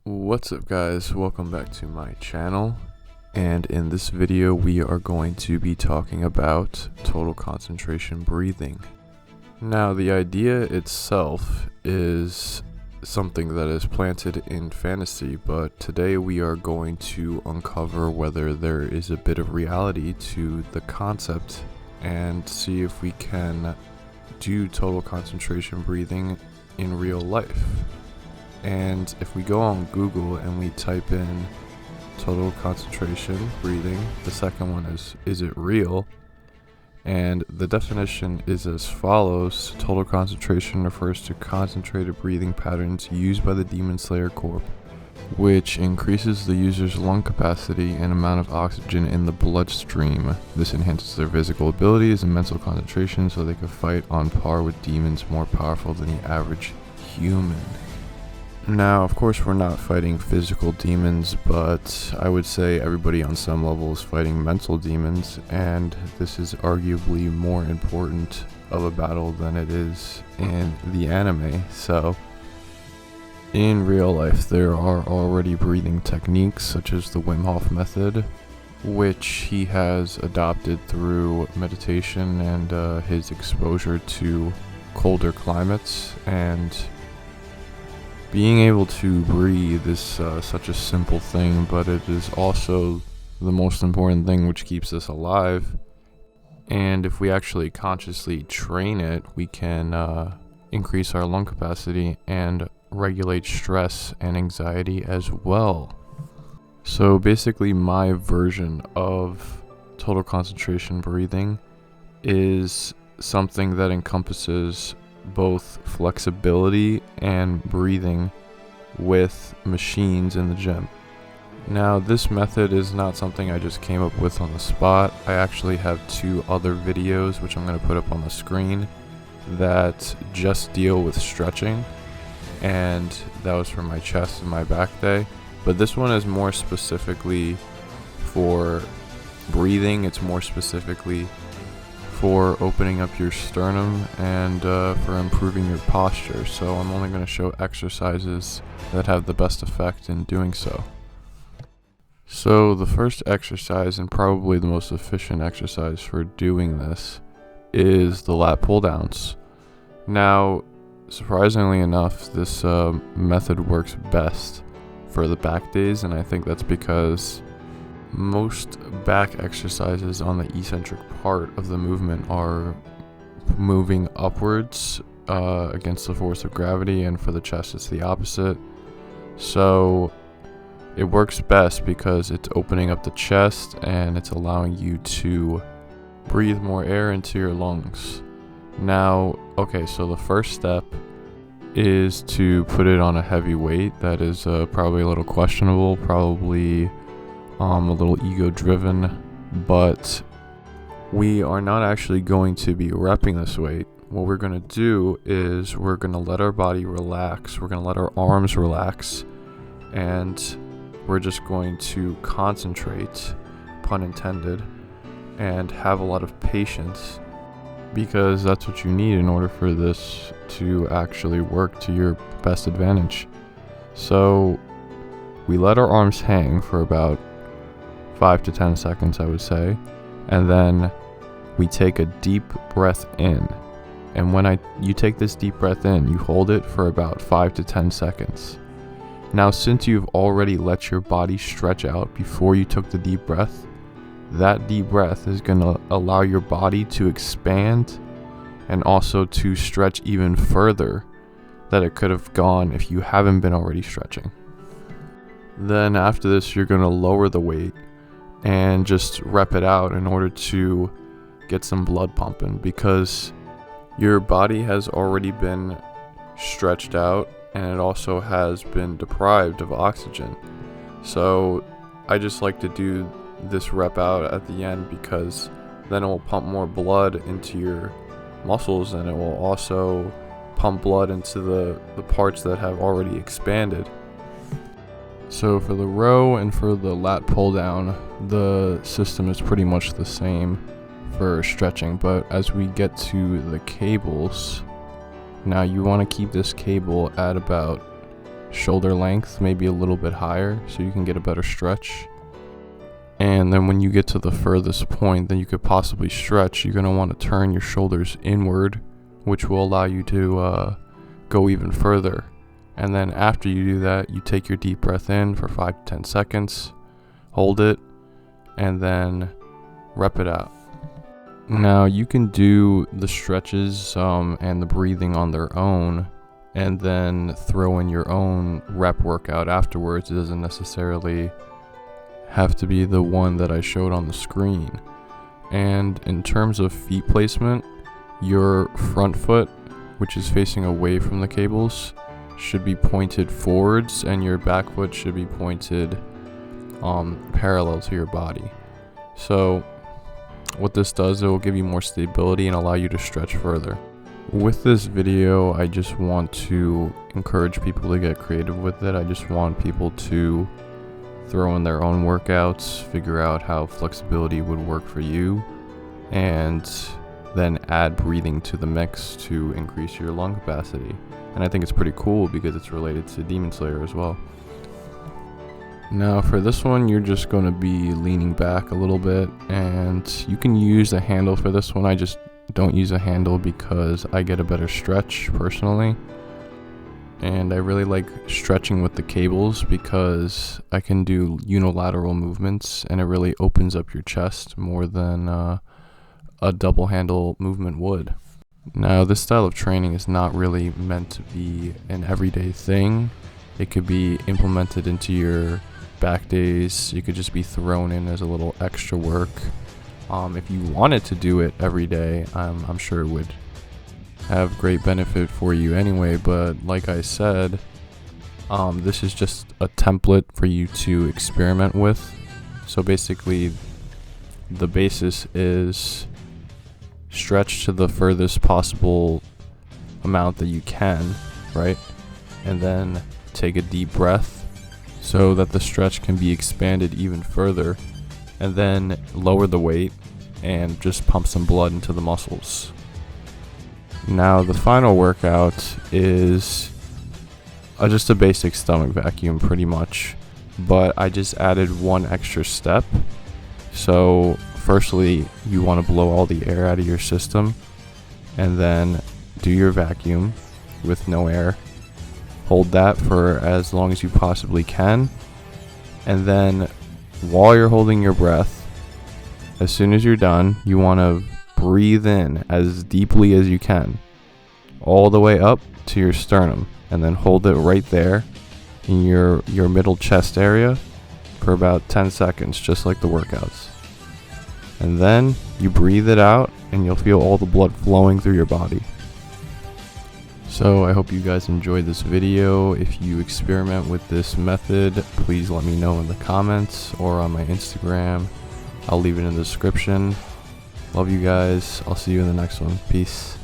What's up guys, welcome back to my channel, and in this video we are going to be talking about total concentration breathing. Now the idea itself is something that is planted in fantasy, but today we are going to uncover whether there is a bit of reality to the concept and see if we can do total concentration breathing in real life. And if we go on Google and we type in total concentration breathing, the second one is it real? And the definition is as follows: total concentration refers to concentrated breathing patterns used by the Demon Slayer Corp, which increases the user's lung capacity and amount of oxygen in the bloodstream. This enhances their physical abilities and mental concentration so they can fight on par with demons more powerful than the average human. Now, of course, we're not fighting physical demons, but I would say everybody on some level is fighting mental demons, and this is arguably more important of a battle than it is in the anime. So, in real life, there are already breathing techniques such as the Wim Hof method, which he has adopted through meditation and his exposure to colder climates. And being able to breathe is such a simple thing, but it is also the most important thing which keeps us alive. And if we actually consciously train it, we can increase our lung capacity and regulate stress and anxiety as well. So basically, my version of total concentration breathing is something that encompasses both flexibility and breathing with machines in the gym. Now, this method is not something I just came up with on the spot. I actually have two other videos which I'm going to put up on the screen that just deal with stretching, and that was for my chest and my back day. But this one is more specifically for breathing. It's more specifically for opening up your sternum and for improving your posture. So I'm only going to show exercises that have the best effect in doing so. So the first exercise, and probably the most efficient exercise for doing this, is the lat pull downs. Now, surprisingly enough, this method works best for the back days, and I think that's because most back exercises on the eccentric part of the movement are moving upwards against the force of gravity, and for the chest it's the opposite. So it works best because it's opening up the chest and it's allowing you to breathe more air into your lungs. Now, okay, so the first step is to put it on a heavy weight. That is probably a little questionable, probably a little ego driven, but we are not actually going to be repping this weight. What we're going to do is we're going to let our body relax, we're going to let our arms relax, and we're just going to concentrate, pun intended, and have a lot of patience, because that's what you need in order for this to actually work to your best advantage. So we let our arms hang for about 5 to 10 seconds, I would say, and then we take a deep breath in. And when you take this deep breath in, you hold it for about 5 to 10 seconds. Now, since you've already let your body stretch out before you took the deep breath, that deep breath is going to allow your body to expand and also to stretch even further that it could have gone if you haven't been already stretching. Then after this, you're going to lower the weight and just rep it out in order to get some blood pumping, because your body has already been stretched out and it also has been deprived of oxygen. So I just like to do this rep out at the end, because then it will pump more blood into your muscles, and it will also pump blood into the parts that have already expanded. So for the row and for the lat pull down, the system is pretty much the same for stretching, but as we get to the cables, now you want to keep this cable at about shoulder length, maybe a little bit higher, so you can get a better stretch. And then when you get to the furthest point that you could possibly stretch, you're going to want to turn your shoulders inward, which will allow you to go even further. And then after you do that, you take your deep breath in for 5 to 10 seconds, hold it, and then rep it out. Now you can do the stretches and the breathing on their own, and then throw in your own rep workout afterwards. It doesn't necessarily have to be the one that I showed on the screen. And in terms of feet placement, your front foot, which is facing away from the cables, should be pointed forwards, and your back foot should be pointed parallel to your body. So what this does, it will give you more stability and allow you to stretch further. With this video, I just want to encourage people to get creative with it. I just want people to throw in their own workouts, figure out how flexibility would work for you, and then add breathing to the mix to increase your lung capacity. And I think it's pretty cool because it's related to Demon Slayer as well. Now for this one, you're just going to be leaning back a little bit, and you can use a handle for this one. I just don't use a handle because I get a better stretch personally. And I really like stretching with the cables because I can do unilateral movements, and it really opens up your chest more than a double handle movement would. Now this style of training is not really meant to be an everyday thing. It could be implemented into your back days. You could just be thrown in as a little extra work. If you wanted to do it every day, I'm sure it would have great benefit for you anyway, but like I said, this is just a template for you to experiment with. So basically the basis is stretch to the furthest possible amount that you can, right? And then take a deep breath so that the stretch can be expanded even further, and then lower the weight and just pump some blood into the muscles. Now the final workout is just a basic stomach vacuum pretty much, but I just added one extra step. So firstly, you want to blow all the air out of your system, and then do your vacuum with no air. Hold that for as long as you possibly can, and then while you're holding your breath, as soon as you're done, you want to breathe in as deeply as you can, all the way up to your sternum, and then hold it right there in your middle chest area for about 10 seconds, just like the workouts. And then you breathe it out, and you'll feel all the blood flowing through your body. So I hope you guys enjoyed this video. If you experiment with this method, please let me know in the comments or on my Instagram. I'll leave it in the description. Love you guys. I'll see you in the next one. Peace.